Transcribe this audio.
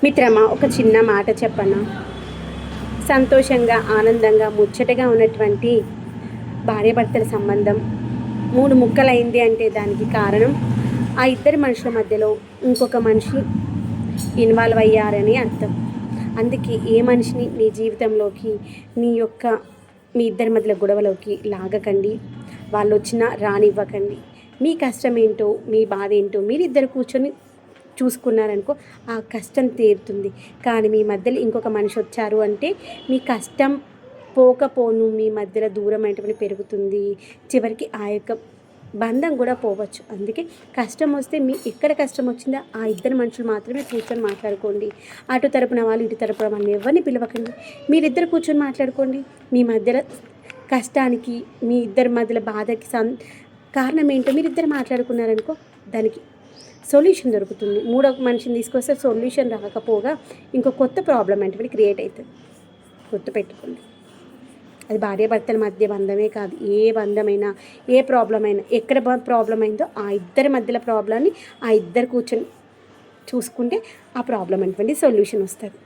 మిత్రమా, ఒక చిన్న మాట చెప్పనా? సంతోషంగా, ఆనందంగా, ముచ్చటగా ఉన్నటువంటి భార్యాభర్తల సంబంధం మూడు ముక్కలైంది అంటే దానికి కారణం ఆ ఇద్దరి మనుషుల మధ్యలో ఇంకొక మనిషి ఇన్వాల్వ్ అయ్యారని అర్థం. అందుకే ఏ మనిషిని నీ జీవితంలోకి, మీ ఇద్దరి మధ్యలో గొడవలోకి లాగకండి. వాళ్ళు వచ్చినా రానివ్వకండి. మీ కష్టం ఏంటో, మీ బాధ ఏంటో మీరిద్దరు కూర్చొని చూసుకున్నారనుకో, ఆ కష్టం తీరుతుంది. కానీ మీ మధ్యలో ఇంకొక మనిషి వచ్చారు అంటే మీ కష్టం పోకపోను, మీ మధ్యలో దూరం అనేటువంటి పెరుగుతుంది. చివరికి ఆ యొక్క బంధం కూడా పోవచ్చు. అందుకే కష్టం వస్తే ఎక్కడ కష్టం వచ్చిందో ఆ ఇద్దరు మనుషులు మాత్రమే కూర్చొని మాట్లాడుకోండి. అటు తరపున వాళ్ళు, ఇటు తరపున వాళ్ళు ఎవరిని పిలవకండి. మీరిద్దరు కూర్చొని మాట్లాడుకోండి. మీ మధ్యలో కష్టానికి, మీ ఇద్దరి మధ్యలో బాధకి కారణం ఏంటో మీరిద్దరు మాట్లాడుకున్నారనుకో, దానికి సొల్యూషన్ దొరుకుతుంది. మూడవ మనిషిని తీసుకొస్తే సొల్యూషన్ రాకపోగా ఇంకో కొత్త ప్రాబ్లం అంటే క్రియేట్ అవుతుంది. గుర్తుపెట్టుకోండి. అది భార్యాభర్తల మధ్య బంధమే కాదు, ఏ బంధమైనా, ఏ ప్రాబ్లం అయినా, ఎక్కడ ప్రాబ్లం అయిందో ఆ ఇద్దరి మధ్యలో ప్రాబ్లమ్ని ఆ ఇద్దరు కూర్చొని చూసుకుంటే ఆ ప్రాబ్లం అనేటువంటి సొల్యూషన్ వస్తుంది.